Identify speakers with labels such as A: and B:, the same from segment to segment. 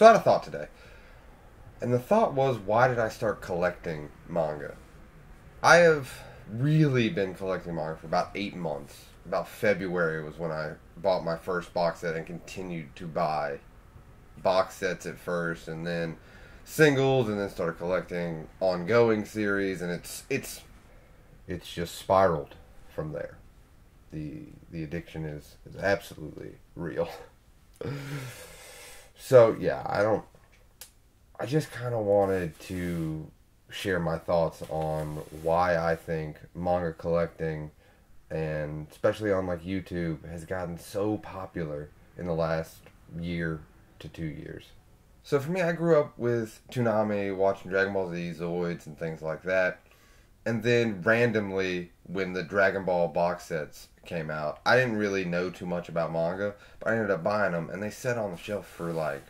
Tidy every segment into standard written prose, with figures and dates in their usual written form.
A: So I had a thought today. And the thought was, why did I start collecting manga? I have really been collecting manga for about 8 months. About February was when I bought my first box set and continued to buy box sets at first, and then singles, and then started collecting ongoing series, and it's just spiraled from there. The addiction is absolutely real. So yeah, I just kind of wanted to share my thoughts on why I think manga collecting, and especially on like YouTube, has gotten so popular in the last year to 2 years. So for me, I grew up with Toonami, watching Dragon Ball Z, Zoids, and things like that. And then randomly, when the Dragon Ball box sets came out, I didn't really know too much about manga, but I ended up buying them, and they sat on the shelf for like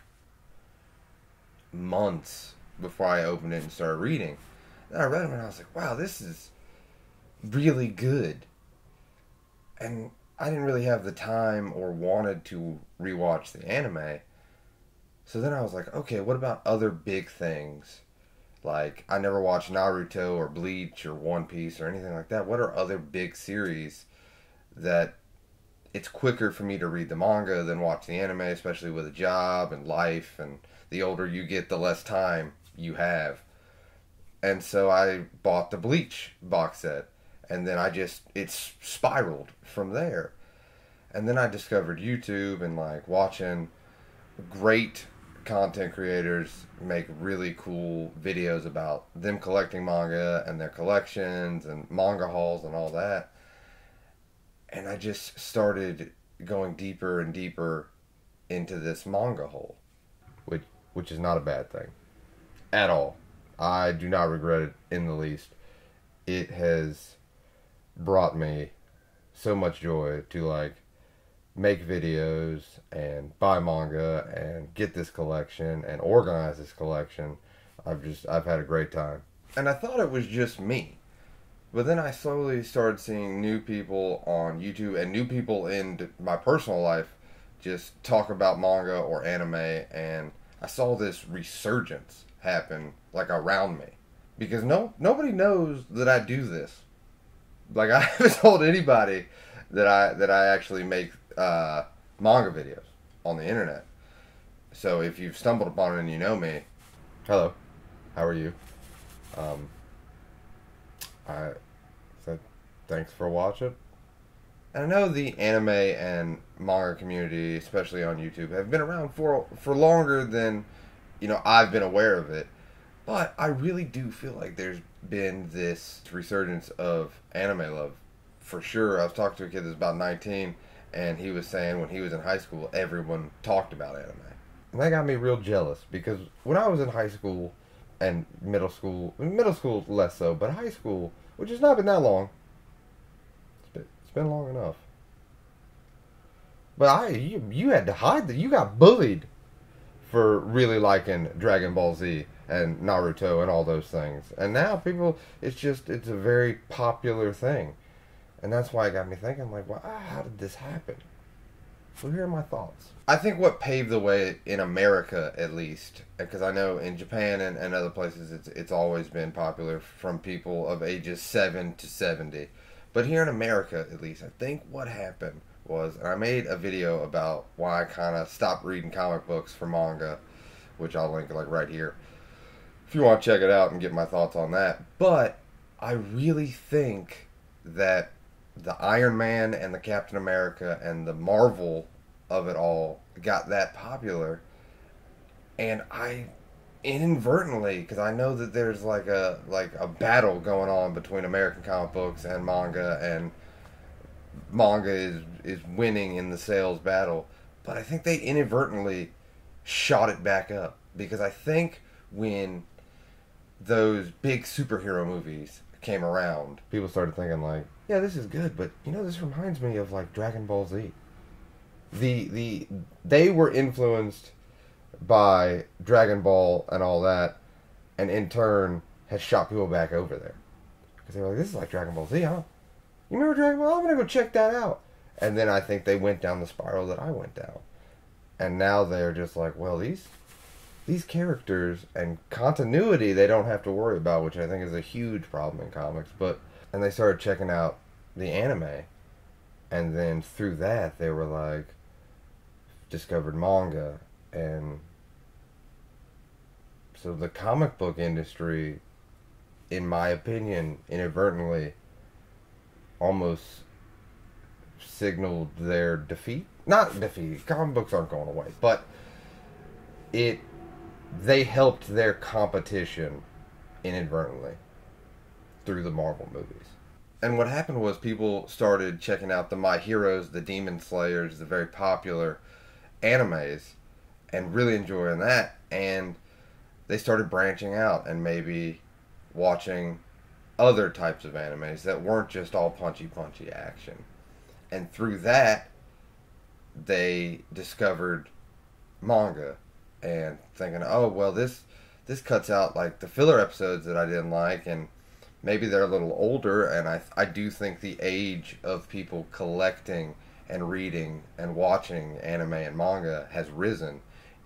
A: months before I opened it and started reading. And I read them and I was like, wow, this is really good. And I didn't really have the time or wanted to rewatch the anime. So then I was like, okay, what about other big things? Like, I never watched Naruto or Bleach or One Piece or anything like that. What are other big series that it's quicker for me to read the manga than watch the anime, especially with a job and life, and the older you get, the less time you have. And so I bought the Bleach box set, and then it's spiraled from there. And then I discovered YouTube and like watching great content creators make really cool videos about them collecting manga and their collections and manga hauls and all that. And I just started going deeper and deeper into this manga hole, which is not a bad thing at all. I do not regret it in the least. It has brought me so much joy to like make videos and buy manga and get this collection and organize this collection. I've had a great time. And I thought it was just me. But then I slowly started seeing new people on YouTube and new people in my personal life just talk about manga or anime, and I saw this resurgence happen like around me. Because nobody knows that I do this. Like, I haven't told anybody that I actually make manga videos on the internet. So if you've stumbled upon it and you know me, hello, how are you? I said thanks for watching. And I know the anime and manga community, especially on YouTube, have been around for longer than I've been aware of it. But I really do feel like there's been this resurgence of anime love. For sure, I was talking to a kid that's about 19, and he was saying when he was in high school, everyone talked about anime. And that got me real jealous, because when I was in high school and middle school less so, but high school, which has not been that long, it's been long enough. But you had to hide that. You got bullied for really liking Dragon Ball Z and Naruto and all those things. And now people, it's a very popular thing. And that's why it got me thinking, like, well, how did this happen? So here are my thoughts. I think what paved the way in America, at least, because I know in Japan and other places it's always been popular from people of ages 7 to 70. But here in America, at least, I think what happened was, and I made a video about why I kind of stopped reading comic books for manga, which I'll link like right here, if you want to check it out and get my thoughts on that. But I really think that the Iron Man and the Captain America and the Marvel of it all got that popular, and I inadvertently, because I know that there's like a battle going on between American comic books and manga is winning in the sales battle, but I think they inadvertently shot it back up, because I think when those big superhero movies came around, people started thinking like, yeah, this is good, but this reminds me of like Dragon Ball Z. They were influenced by Dragon Ball and all that, and in turn has shot people back over there, because they were like, this is like Dragon Ball Z, huh? You remember Dragon Ball? I'm gonna go check that out. And then I think they went down the spiral that I went down, and now they're just like, well, these these characters and continuity they don't have to worry about, which I think is a huge problem in comics. But and they started checking out the anime, and then through that they were like discovered manga, and so the comic book industry, in my opinion, inadvertently almost signaled their defeat. Not defeat. Comic books aren't going away, but they helped their competition inadvertently through the Marvel movies. And what happened was people started checking out the My Heroes, the Demon Slayers, the very popular animes, and really enjoying that. And they started branching out and maybe watching other types of animes that weren't just all punchy action. And through that, they discovered manga and thinking, oh, well, this cuts out like the filler episodes that I didn't like, and maybe they're a little older, and I do think the age of people collecting and reading and watching anime and manga has risen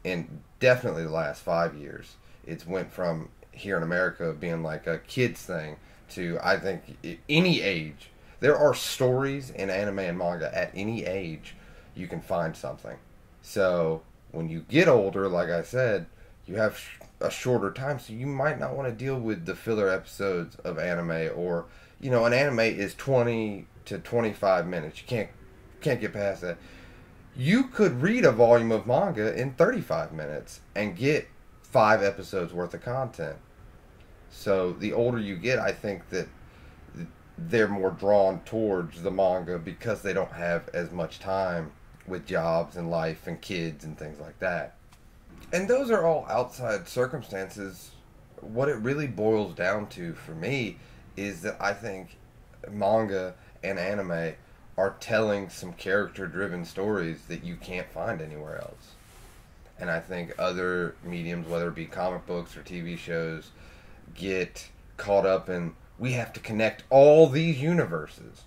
A: in definitely the last 5 years. It's went from here in America being like a kid's thing to, I think, any age. There are stories in anime and manga at any age you can find something. So when you get older, like I said, you have a shorter time, so you might not want to deal with the filler episodes of anime, or an anime is 20 to 25 minutes. You can't get past that. You could read a volume of manga in 35 minutes and get 5 episodes worth of content. So the older you get, I think that they're more drawn towards the manga because they don't have as much time with jobs and life and kids and things like that. And those are all outside circumstances. What it really boils down to for me is that I think manga and anime are telling some character-driven stories that you can't find anywhere else. And I think other mediums, whether it be comic books or TV shows, get caught up in, we have to connect all these universes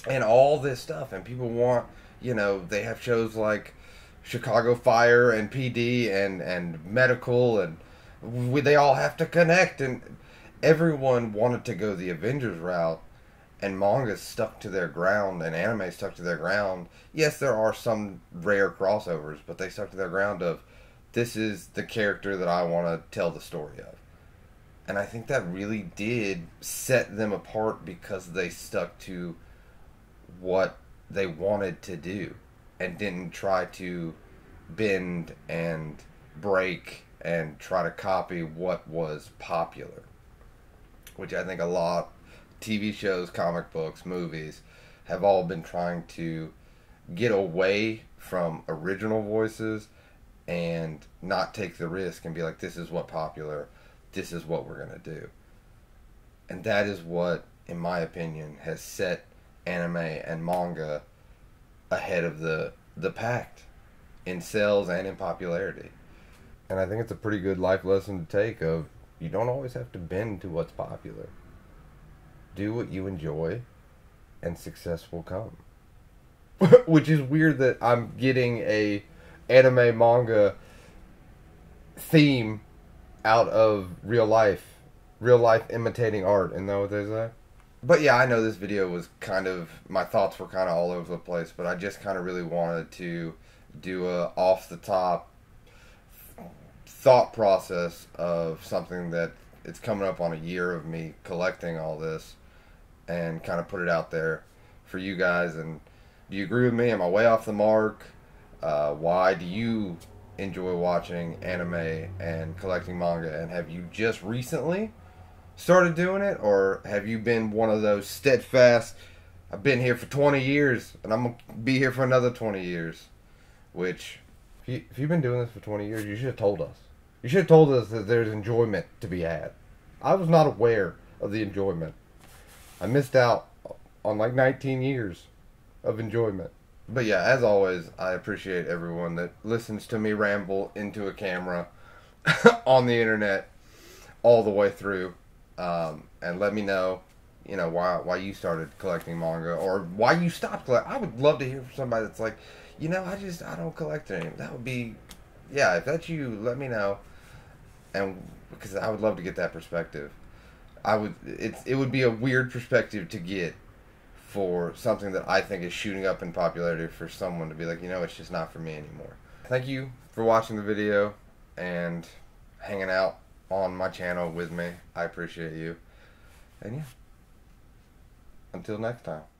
A: and all this stuff. And people want, they have shows like Chicago Fire and PD and Medical, and they all have to connect. And everyone wanted to go the Avengers route, and manga stuck to their ground, and anime stuck to their ground. Yes, there are some rare crossovers, but they stuck to their ground of, this is the character that I want to tell the story of. And I think that really did set them apart because they stuck to what they wanted to do and didn't try to bend and break and try to copy what was popular. Which I think a lot, TV shows, comic books, movies, have all been trying to get away from original voices and not take the risk and be like, this is what popular, this is what we're going to do. And that is what, in my opinion, has set anime and manga ahead of the pack in sales and in popularity. And I think it's a pretty good life lesson to take of, you don't always have to bend to what's popular. Do what you enjoy, and success will come. Which is weird that I'm getting a anime manga theme out of real life imitating art. Isn't that what they say? But yeah, I know this video was my thoughts were kind of all over the place, but I just kind of really wanted to do a off the top thought process of something that it's coming up on a year of me collecting all this, and kind of put it out there for you guys. And do you agree with me? Am I way off the mark? Why do you enjoy watching anime and collecting manga? And have you just recently started doing it, or have you been one of those steadfast, I've been here for 20 years and I'm going to be here for another 20 years? Which, if you've been doing this for 20 years, you should have told us. You should have told us that there's enjoyment to be had. I was not aware of the enjoyment. I missed out on like 19 years of enjoyment. But yeah, as always, I appreciate everyone that listens to me ramble into a camera on the internet all the way through. And let me know, why you started collecting manga, or why you stopped collecting. I would love to hear from somebody that's like, I don't collect anything. That would be yeah, if that's you, let me know, and because I would love to get that perspective. It would be a weird perspective to get for something that I think is shooting up in popularity, for someone to be like, it's just not for me anymore. Thank you for watching the video and hanging out on my channel with me. I appreciate you. And yeah, until next time.